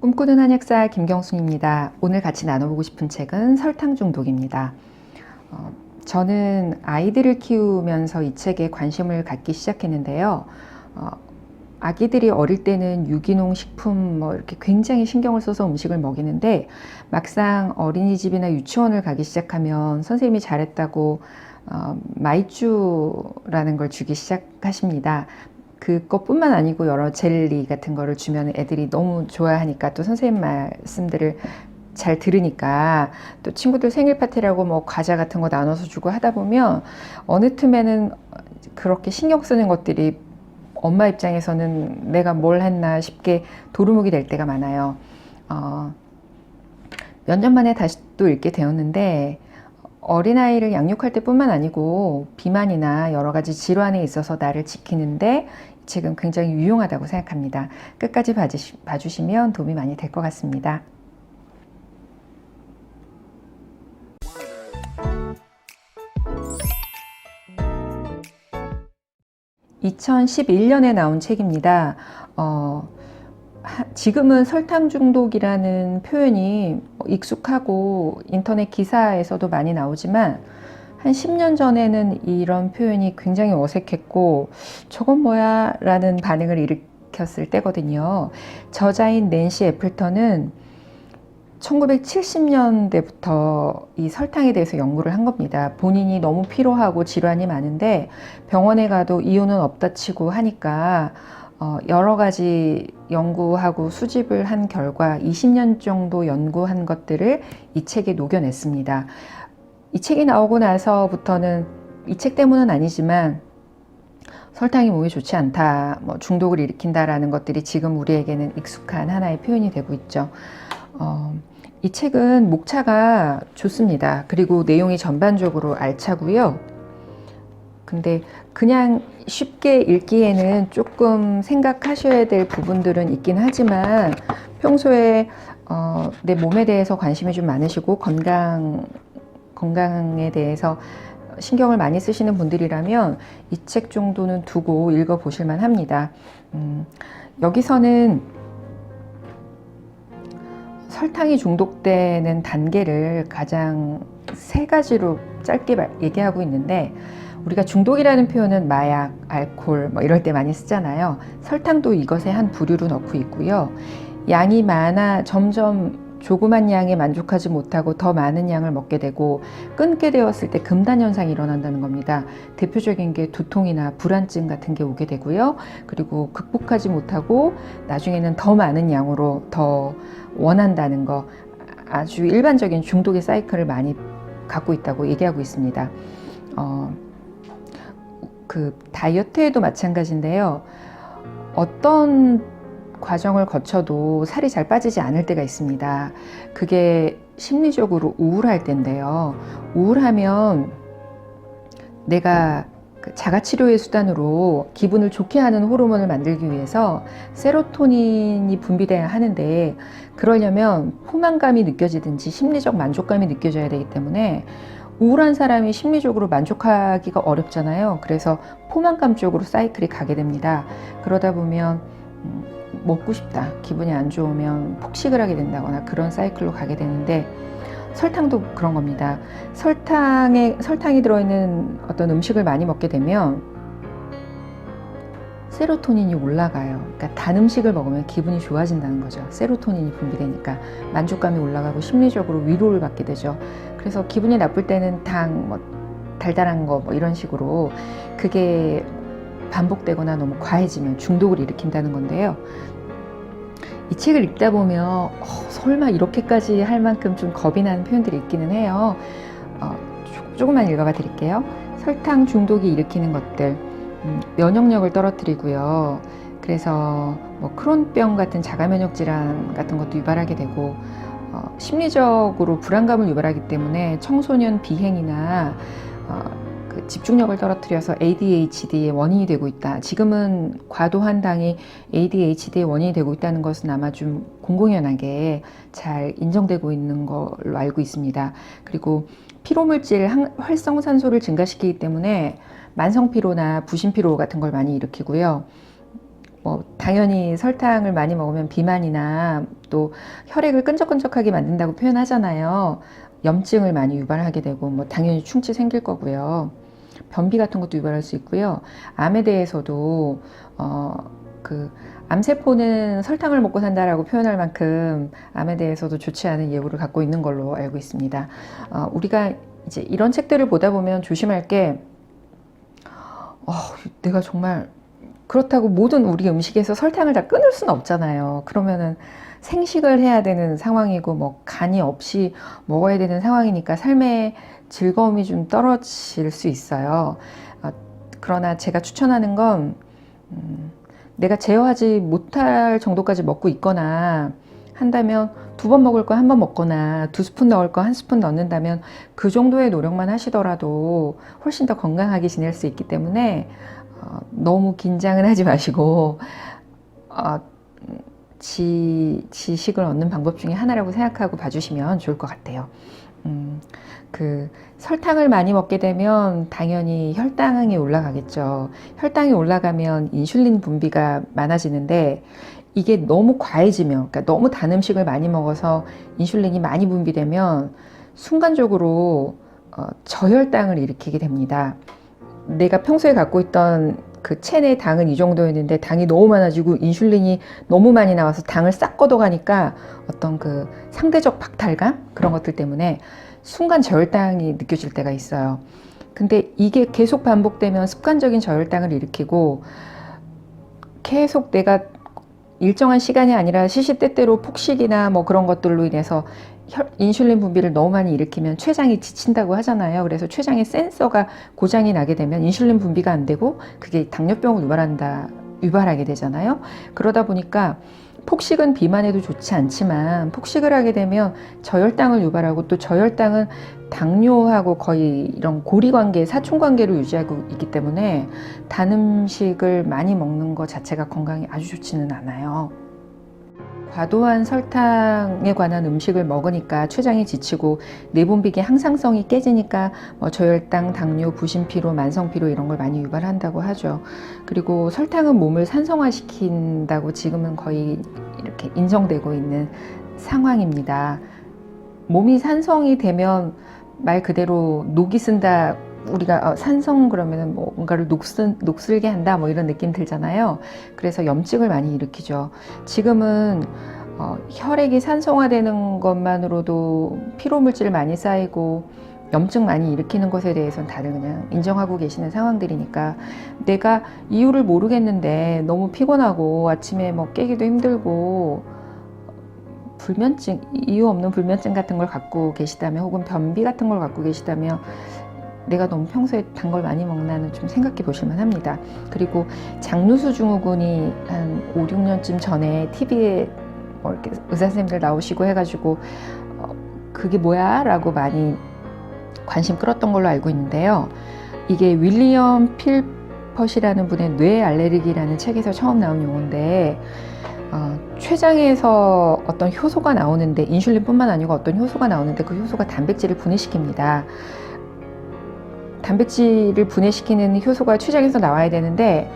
꿈꾸는 한약사 김경순입니다. 오늘 같이 나눠보고 싶은 책은 설탕 중독입니다. 저는 아이들을 키우면서 이 책에 관심을 갖기 시작했는데요. 아기들이 어릴 때는 유기농 식품 이렇게 굉장히 신경을 써서 음식을 먹이는데, 막상 어린이집이나 유치원을 가기 시작하면 선생님이 잘했다고 마이쮸라는 걸 주기 시작하십니다. 그것뿐만 아니고 여러 젤리 같은 거를 주면 애들이 너무 좋아하니까, 또 선생님 말씀들을 잘 들으니까 또 친구들 생일 파티라고 과자 같은 거 나눠서 주고 하다 보면 어느 틈에는 그렇게 신경 쓰는 것들이 엄마 입장에서는 내가 뭘 했나 싶게 도루묵이 될 때가 많아요. 몇 년 만에 다시 또 읽게 되었는데, 어린아이를 양육할 때뿐만 아니고 비만이나 여러 가지 질환에 있어서 나를 지키는데 이 책은 굉장히 유용하다고 생각합니다. 끝까지 봐주시면 도움이 많이 될 것 같습니다. (2011년에) 나온 책입니다. 지금은 설탕 중독이라는 표현이 익숙하고 인터넷 기사에서도 많이 나오지만, 한 10년 전에는 이런 표현이 굉장히 어색했고 저건 뭐야? 라는 반응을 일으켰을 때거든요. 저자인 낸시 애플턴은 1970년대부터 이 설탕에 대해서 연구를 한 겁니다. 본인이 너무 피로하고 질환이 많은데 병원에 가도 이유는 없다 치고 하니까 여러 가지 연구하고 수집을 한 결과 20년 정도 연구한 것들을 이 책에 녹여냈습니다. 이 책이 나오고 나서부터는, 이 책 때문은 아니지만, 설탕이 몸에 좋지 않다, 중독을 일으킨다라는 것들이 지금 우리에게는 익숙한 하나의 표현이 되고 있죠. 이 책은 목차가 좋습니다. 그리고 내용이 전반적으로 알차고요. 근데 그냥 쉽게 읽기에는 조금 생각하셔야 될 부분들은 있긴 하지만, 평소에 내 몸에 대해서 관심이 좀 많으시고 건강에 대해서 신경을 많이 쓰시는 분들이라면 이 책 정도는 두고 읽어보실 만합니다. 여기서는 설탕이 중독되는 단계를 가장 3가지로 짧게 얘기하고 있는데, 우리가 중독이라는 표현은 마약, 알코올 이럴 때 많이 쓰잖아요. 설탕도 이것의 한 부류로 넣고 있고요. 양이 많아 점점 조그만 양에 만족하지 못하고 더 많은 양을 먹게 되고, 끊게 되었을 때 금단 현상이 일어난다는 겁니다. 대표적인 게 두통이나 불안증 같은 게 오게 되고요. 그리고 극복하지 못하고 나중에는 더 많은 양으로 더 원한다는 거, 아주 일반적인 중독의 사이클을 많이 갖고 있다고 얘기하고 있습니다. 그 다이어트에도 마찬가지인데요. 어떤 과정을 거쳐도 살이 잘 빠지지 않을 때가 있습니다. 그게 심리적으로 우울할 때인데요. 우울하면 내가 자가치료의 수단으로 기분을 좋게 하는 호르몬을 만들기 위해서 세로토닌이 분비돼야 하는데, 그러려면 포만감이 느껴지든지 심리적 만족감이 느껴져야 되기 때문에 우울한 사람이 심리적으로 만족하기가 어렵잖아요. 그래서 포만감 쪽으로 사이클이 가게 됩니다. 그러다 보면 먹고 싶다, 기분이 안 좋으면 폭식을 하게 된다거나 그런 사이클로 가게 되는데, 설탕도 그런 겁니다. 설탕이 들어있는 어떤 음식을 많이 먹게 되면 세로토닌이 올라가요. 그러니까 단 음식을 먹으면 기분이 좋아진다는 거죠. 세로토닌이 분비되니까 만족감이 올라가고 심리적으로 위로를 받게 되죠. 그래서 기분이 나쁠 때는 당, 달달한 거 이런 식으로, 그게 반복되거나 너무 과해지면 중독을 일으킨다는 건데요. 이 책을 읽다 보면 설마 이렇게까지 할 만큼 좀 겁이 나는 표현들이 있기는 해요. 조금만 읽어봐 드릴게요. 설탕 중독이 일으키는 것들, 면역력을 떨어뜨리고요. 그래서 크론병 같은 자가면역 질환 같은 것도 유발하게 되고, 심리적으로 불안감을 유발하기 때문에 청소년 비행이나 그 집중력을 떨어뜨려서 ADHD의 원인이 되고 있다. 지금은 과도한 당이 ADHD의 원인이 되고 있다는 것은 아마 좀 공공연하게 잘 인정되고 있는 걸로 알고 있습니다. 그리고 피로물질 활성산소를 증가시키기 때문에 만성피로나 부신피로 같은 걸 많이 일으키고요. 뭐 당연히 설탕을 많이 먹으면 비만이나 또 혈액을 끈적끈적하게 만든다고 표현하잖아요. 염증을 많이 유발하게 되고 뭐 당연히 충치 생길 거고요. 변비 같은 것도 유발할 수 있고요. 암에 대해서도 그 암세포는 설탕을 먹고 산다라고 표현할 만큼 암에 대해서도 좋지 않은 예후를 갖고 있는 걸로 알고 있습니다. 우리가 이제 이런 책들을 보다 보면 조심할 게 내가 정말 그렇다고 모든 우리 음식에서 설탕을 다 끊을 수는 없잖아요. 그러면은 생식을 해야 되는 상황이고 뭐 간이 없이 먹어야 되는 상황이니까 삶의 즐거움이 좀 떨어질 수 있어요. 그러나 제가 추천하는 건 내가 제어하지 못할 정도까지 먹고 있거나 한다면 2번 먹을 거 1번 먹거나 2스푼 넣을 거 1스푼 넣는다면 그 정도의 노력만 하시더라도 훨씬 더 건강하게 지낼 수 있기 때문에 너무 긴장은 하지 마시고 지식을 얻는 방법 중에 하나라고 생각하고 봐주시면 좋을 것 같아요. 그 설탕을 많이 먹게 되면 당연히 혈당이 올라가겠죠. 혈당이 올라가면 인슐린 분비가 많아지는데 이게 너무 과해지면, 그러니까 너무 단 음식을 많이 먹어서 인슐린이 많이 분비되면 순간적으로 저혈당을 일으키게 됩니다. 내가 평소에 갖고 있던 그 체내 당은 이 정도였는데 당이 너무 많아지고 인슐린이 너무 많이 나와서 당을 싹 걷어가니까 어떤 그 상대적 박탈감? 그런 것들 때문에 순간 저혈당이 느껴질 때가 있어요. 근데 이게 계속 반복되면 습관적인 저혈당을 일으키고 계속 내가 일정한 시간이 아니라 시시때때로 폭식이나 뭐 그런 것들로 인해서 인슐린 분비를 너무 많이 일으키면 췌장이 지친다고 하잖아요. 그래서 췌장의 센서가 고장이 나게 되면 인슐린 분비가 안 되고 그게 당뇨병을 유발하게 되잖아요. 그러다 보니까 폭식은 비만에도 좋지 않지만 폭식을 하게 되면 저혈당을 유발하고 또 저혈당은 당뇨하고 거의 이런 고리관계, 사촌관계를 유지하고 있기 때문에 단 음식을 많이 먹는 것 자체가 건강에 아주 좋지는 않아요. 과도한 설탕에 관한 음식을 먹으니까 췌장이 지치고 내분비계 항상성이 깨지니까 저혈당, 당뇨, 부신피로, 만성피로 이런 걸 많이 유발한다고 하죠. 그리고 설탕은 몸을 산성화시킨다고 지금은 거의 이렇게 인정되고 있는 상황입니다. 몸이 산성이 되면 말 그대로 녹이 쓴다. 우리가 산성 그러면은 뭔가를 녹슬게 한다 뭐 이런 느낌 들잖아요. 그래서 염증을 많이 일으키죠. 지금은 혈액이 산성화되는 것만으로도 피로 물질 많이 쌓이고 염증 많이 일으키는 것에 대해서는 다들 그냥 인정하고 계시는 상황들이니까 내가 이유를 모르겠는데 너무 피곤하고 아침에 뭐 깨기도 힘들고 불면증, 이유 없는 불면증 같은 걸 갖고 계시다면 혹은 변비 같은 걸 갖고 계시다면 내가 너무 평소에 단 걸 많이 먹나는 좀 생각해 보실만 합니다. 그리고 장누수 증후군이 한 5, 6년쯤 전에 TV에 뭐 이렇게 의사 선생님들 나오시고 해가지고 그게 뭐야? 라고 많이 관심 끌었던 걸로 알고 있는데요. 이게 윌리엄 필퍼시라는 분의 뇌 알레르기라는 책에서 처음 나온 용어인데 췌장에서 어떤 효소가 나오는데 인슐린뿐만 아니고 어떤 효소가 나오는데 그 효소가 단백질을 분해시킵니다. 단백질을 분해시키는 효소가 췌장에서 나와야 되는데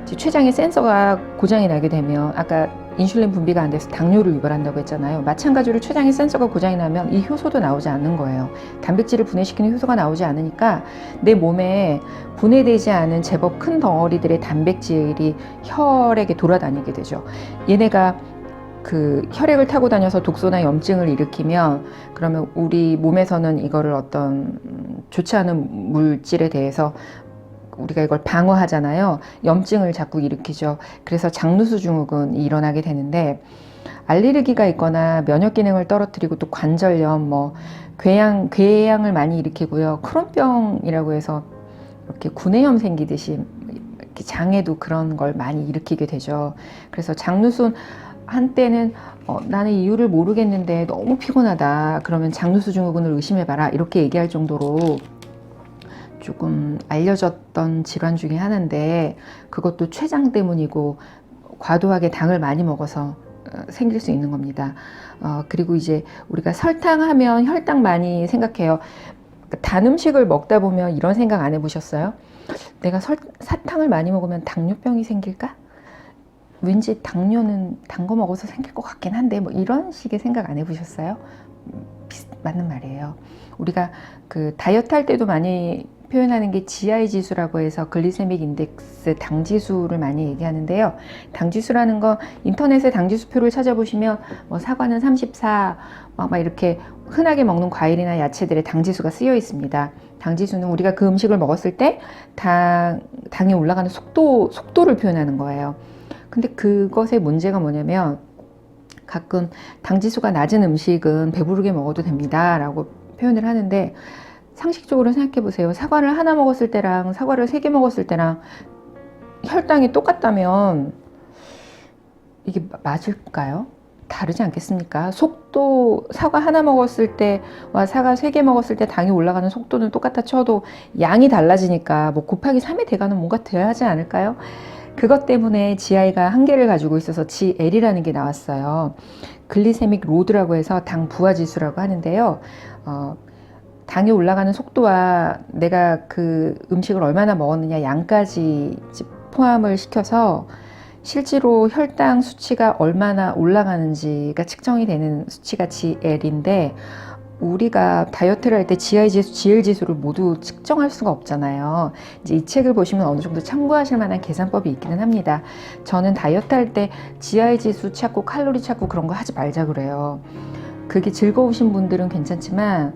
췌장의 센서가 고장이 나게 되면 아까 인슐린 분비가 안 돼서 당뇨를 유발한다고 했잖아요. 마찬가지로 췌장의 센서가 고장이 나면 이 효소도 나오지 않는 거예요. 단백질을 분해시키는 효소가 나오지 않으니까 내 몸에 분해되지 않은 제법 큰 덩어리들의 단백질이 혈액에 돌아다니게 되죠. 얘네가 그 혈액을 타고 다녀서 독소나 염증을 일으키면 그러면 우리 몸에서는 이거를 어떤 좋지 않은 물질에 대해서 우리가 이걸 방어하잖아요. 염증을 자꾸 일으키죠. 그래서 장누수 증후군이 일어나게 되는데 알레르기가 있거나 면역 기능을 떨어뜨리고 또 관절염, 궤양을 많이 일으키고요. 크론병이라고 해서 이렇게 구내염 생기듯이 이렇게 장에도 그런 걸 많이 일으키게 되죠. 그래서 장누수 한때는 나는 이유를 모르겠는데 너무 피곤하다. 그러면 장누수 증후군을 의심해봐라. 이렇게 얘기할 정도로 조금 알려졌던 질환 중에 하나인데 그것도 췌장 때문이고 과도하게 당을 많이 먹어서 생길 수 있는 겁니다. 그리고 이제 우리가 설탕하면 혈당 많이 생각해요. 단 음식을 먹다 보면 이런 생각 안 해보셨어요? 내가 사탕을 많이 먹으면 당뇨병이 생길까? 왠지 당뇨는 단 거 먹어서 생길 것 같긴 한데 뭐 이런 식의 생각 안 해보셨어요? 맞는 말이에요. 우리가 그 다이어트 할 때도 많이 표현하는 게 GI 지수라고 해서 글리세믹 인덱스 당 지수를 많이 얘기하는데요. 당 지수라는 건 인터넷에 당 지수표를 찾아보시면 뭐 사과는 34, 막 이렇게 흔하게 먹는 과일이나 야채들의 당 지수가 쓰여 있습니다. 당 지수는 우리가 그 음식을 먹었을 때 당이 올라가는 속도를 표현하는 거예요. 근데 그것의 문제가 뭐냐면 가끔 당 지수가 낮은 음식은 배부르게 먹어도 됩니다 라고 표현을 하는데, 상식적으로 생각해 보세요. 사과를 하나 먹었을 때랑 사과를 3개 먹었을 때랑 혈당이 똑같다면 이게 맞을까요? 다르지 않겠습니까? 속도, 사과 하나 먹었을 때와 사과 3개 먹었을 때 당이 올라가는 속도는 똑같아 쳐도 양이 달라지니까 뭐 곱하기 3이 돼가는 뭔가 돼야 하지 않을까요? 그것 때문에 GI가 한계를 가지고 있어서 GL이라는 게 나왔어요. 글리세믹 로드라고 해서 당 부하 지수라고 하는데요. 당이 올라가는 속도와 내가 그 음식을 얼마나 먹었느냐 양까지 포함을 시켜서 실제로 혈당 수치가 얼마나 올라가는지가 측정이 되는 수치가 GL인데, 우리가 다이어트를 할 때 GI 지수, GL 지수를 모두 측정할 수가 없잖아요. 이제 이 책을 보시면 어느 정도 참고하실 만한 계산법이 있기는 합니다. 저는 다이어트 할 때 GI 지수 찾고 칼로리 찾고 그런 거 하지 말자 그래요. 그게 즐거우신 분들은 괜찮지만,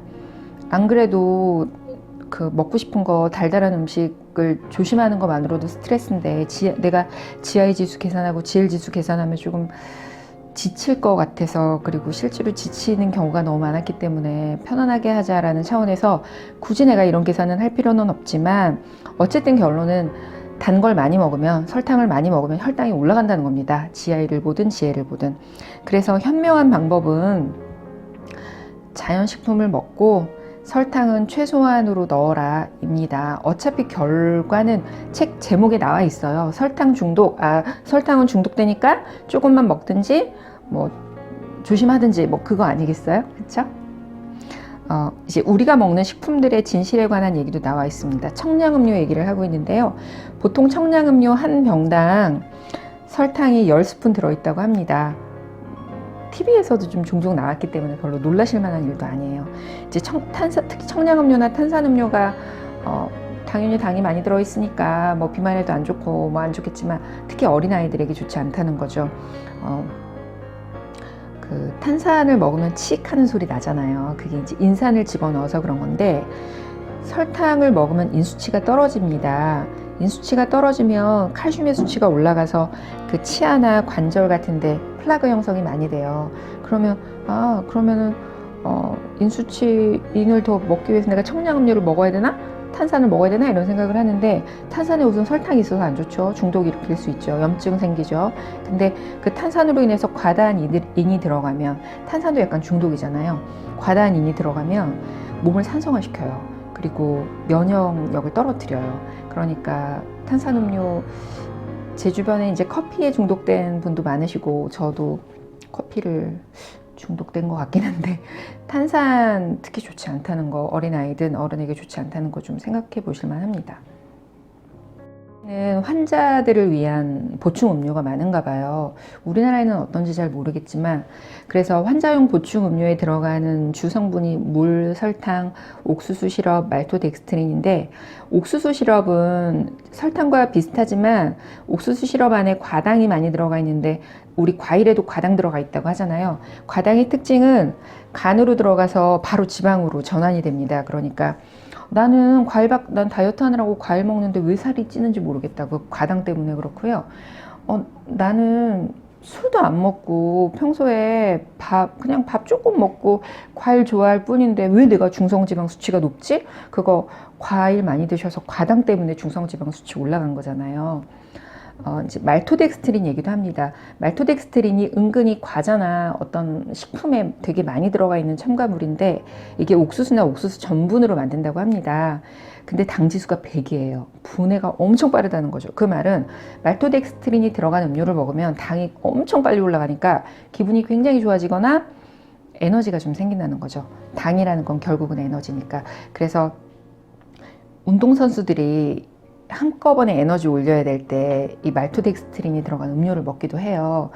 안 그래도 그 먹고 싶은 거 달달한 음식을 조심하는 것만으로도 스트레스인데, 내가 GI 지수 계산하고 GL 지수 계산하면 조금 지칠 것 같아서, 그리고 실제로 지치는 경우가 너무 많았기 때문에 편안하게 하자라는 차원에서 굳이 내가 이런 계산은 할 필요는 없지만, 어쨌든 결론은 단 걸 많이 먹으면, 설탕을 많이 먹으면 혈당이 올라간다는 겁니다. GI를 보든 GL을 보든. 그래서 현명한 방법은 자연식품을 먹고 설탕은 최소한으로 넣어라 입니다. 어차피 결과는 책 제목에 나와 있어요. 설탕 중독, 설탕은 중독되니까 조금만 먹든지 뭐 조심하든지 뭐 그거 아니겠어요? 그렇죠? 이제 우리가 먹는 식품들의 진실에 관한 얘기도 나와 있습니다. 청량음료 얘기를 하고 있는데요. 보통 청량음료 한 병당 설탕이 10스푼 들어있다고 합니다. TV에서도 좀 종종 나왔기 때문에 별로 놀라실 만한 일도 아니에요. 이제 특히 청량음료나 탄산음료가 당연히 당이 많이 들어있으니까 뭐 비만에도 안 좋고 뭐 안 좋겠지만, 특히 어린아이들에게 좋지 않다는 거죠. 그 탄산을 먹으면 칙 하는 소리 나잖아요. 그게 이제 인산을 집어넣어서 그런 건데, 설탕을 먹으면 인수치가 떨어집니다. 인수치가 떨어지면 칼슘의 수치가 올라가서 그 치아나 관절 같은데 플라그 형성이 많이 돼요. 그러면은 인수치인을 더 먹기 위해서 내가 청량음료를 먹어야 되나? 탄산을 먹어야 되나? 이런 생각을 하는데, 탄산에 우선 설탕이 있어서 안 좋죠. 중독이 일으킬 수 있죠. 염증 생기죠. 근데 그 탄산으로 인해서 과다한 인이 들어가면, 탄산도 약간 중독이잖아요. 과다한 인이 들어가면 몸을 산성화시켜요. 그리고 면역력을 떨어뜨려요. 그러니까 탄산음료, 제 주변에 이제 커피에 중독된 분도 많으시고, 저도 커피를 중독된 것 같긴 한데, 탄산 특히 좋지 않다는 거, 어린아이든 어른에게 좋지 않다는 거 좀 생각해 보실 만합니다. 환자들을 위한 보충 음료가 많은가 봐요. 우리나라에는 어떤지 잘 모르겠지만, 그래서 환자용 보충 음료에 들어가는 주성분이 물, 설탕, 옥수수 시럽, 말토덱스트린인데, 옥수수 시럽은 설탕과 비슷하지만 옥수수 시럽 안에 과당이 많이 들어가 있는데, 우리 과일에도 과당 들어가 있다고 하잖아요. 과당의 특징은 간으로 들어가서 바로 지방으로 전환이 됩니다. 그러니까 난 다이어트 하느라고 과일 먹는데 왜 살이 찌는지 모르겠다고, 과당 때문에 그렇고요. 나는 술도 안 먹고 평소에 그냥 밥 조금 먹고 과일 좋아할 뿐인데 왜 내가 중성지방 수치가 높지? 그거 과일 많이 드셔서 과당 때문에 중성지방 수치 올라간 거잖아요. 이제 말토덱스트린 얘기도 합니다. 말토덱스트린이 은근히 과자나 어떤 식품에 되게 많이 들어가 있는 첨가물인데, 이게 옥수수나 옥수수 전분으로 만든다고 합니다. 근데 당 지수가 100이에요. 분해가 엄청 빠르다는 거죠. 그 말은 말토덱스트린이 들어간 음료를 먹으면 당이 엄청 빨리 올라가니까 기분이 굉장히 좋아지거나 에너지가 좀 생긴다는 거죠. 당이라는 건 결국은 에너지니까. 그래서 운동선수들이 한꺼번에 에너지 올려야 될 때 이 말토덱스트린이 들어간 음료를 먹기도 해요.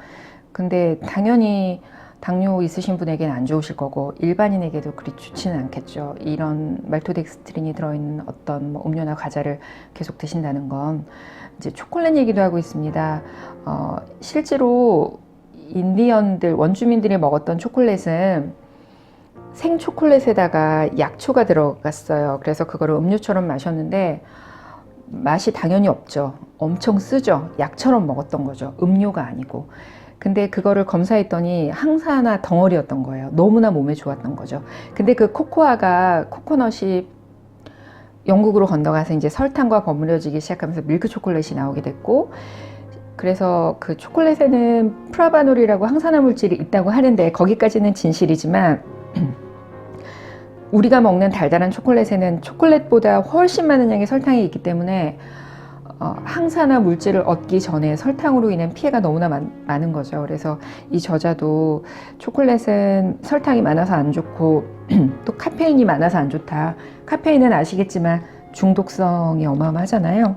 근데 당연히 당뇨 있으신 분에게는 안 좋으실 거고 일반인에게도 그리 좋지는 않겠죠. 이런 말토덱스트린이 들어있는 어떤 뭐 음료나 과자를 계속 드신다는 건. 이제 초콜릿 얘기도 하고 있습니다. 실제로 인디언들, 원주민들이 먹었던 초콜릿은 생 초콜릿에다가 약초가 들어갔어요. 그래서 그거를 음료처럼 마셨는데 맛이 당연히 없죠. 엄청 쓰죠. 약처럼 먹었던 거죠. 음료가 아니고. 근데 그거를 검사했더니 항산화 덩어리였던 거예요. 너무나 몸에 좋았던 거죠. 근데 그 코코넛이 영국으로 건너가서 이제 설탕과 버무려지기 시작하면서 밀크 초콜릿이 나오게 됐고, 그래서 그 초콜릿에는 프라바놀이라고 항산화 물질이 있다고 하는데 거기까지는 진실이지만 우리가 먹는 달달한 초콜릿에는 초콜릿보다 훨씬 많은 양의 설탕이 있기 때문에 항산화 물질을 얻기 전에 설탕으로 인한 피해가 너무나 많은 거죠. 그래서 이 저자도 초콜릿은 설탕이 많아서 안 좋고 또 카페인이 많아서 안 좋다. 카페인은 아시겠지만 중독성이 어마어마하잖아요.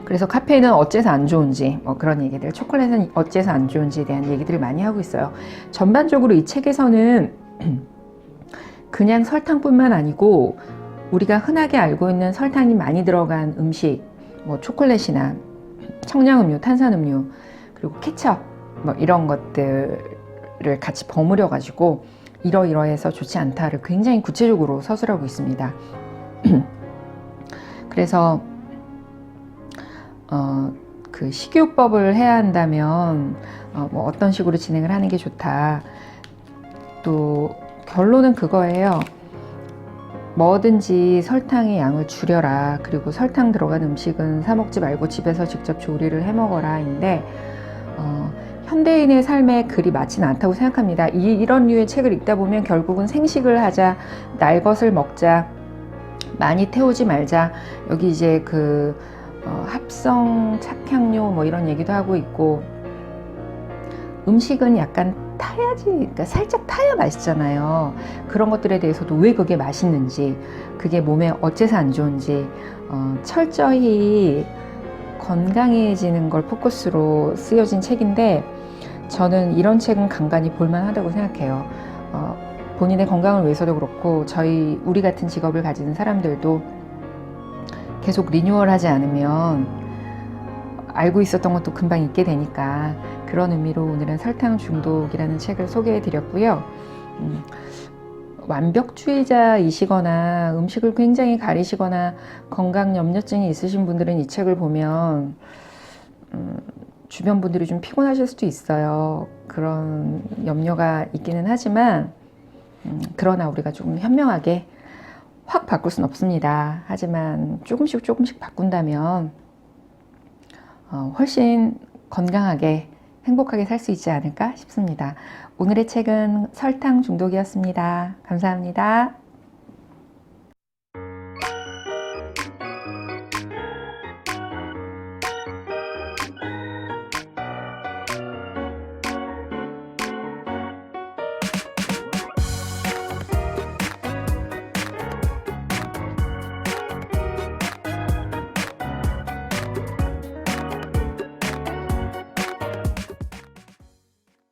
그래서 카페인은 어째서 안 좋은지 뭐 그런 얘기들, 초콜릿은 어째서 안 좋은지에 대한 얘기들을 많이 하고 있어요. 전반적으로 이 책에서는 그냥 설탕뿐만 아니고 우리가 흔하게 알고 있는 설탕이 많이 들어간 음식, 뭐 초콜릿이나 청량음료, 탄산음료, 그리고 케첩 뭐 이런 것들을 같이 버무려 가지고 이러이러해서 좋지 않다를 굉장히 구체적으로 서술하고 있습니다. 그래서 그 식이요법을 해야 한다면 뭐 어떤 식으로 진행을 하는 게 좋다. 또 결론은 그거예요. 뭐든지 설탕의 양을 줄여라. 그리고 설탕 들어간 음식은 사 먹지 말고 집에서 직접 조리를 해 먹어라 인데 현대인의 삶에 그리 맞지는 않다고 생각합니다. 이런 류의 책을 읽다 보면 결국은 생식을 하자, 날 것을 먹자, 많이 태우지 말자, 여기 이제 그 합성 착향료 뭐 이런 얘기도 하고 있고, 음식은 약간 타야지, 그러니까 살짝 타야 맛있잖아요. 그런 것들에 대해서도 왜 그게 맛있는지, 그게 몸에 어째서 안 좋은지 철저히 건강해지는 걸 포커스로 쓰여진 책인데, 저는 이런 책은 간간히 볼만하다고 생각해요. 본인의 건강을 위해서도 그렇고 우리 같은 직업을 가지는 사람들도 계속 리뉴얼하지 않으면 알고 있었던 것도 금방 잊게 되니까, 그런 의미로 오늘은 설탕 중독이라는 책을 소개해 드렸고요. 완벽주의자이시거나 음식을 굉장히 가리시거나 건강 염려증이 있으신 분들은 이 책을 보면 주변 분들이 좀 피곤하실 수도 있어요. 그런 염려가 있기는 하지만 그러나 우리가 조금 현명하게 확 바꿀 수는 없습니다. 하지만 조금씩 바꾼다면 훨씬 건강하게 행복하게 살 수 있지 않을까 싶습니다. 오늘의 책은 설탕 중독이었습니다. 감사합니다.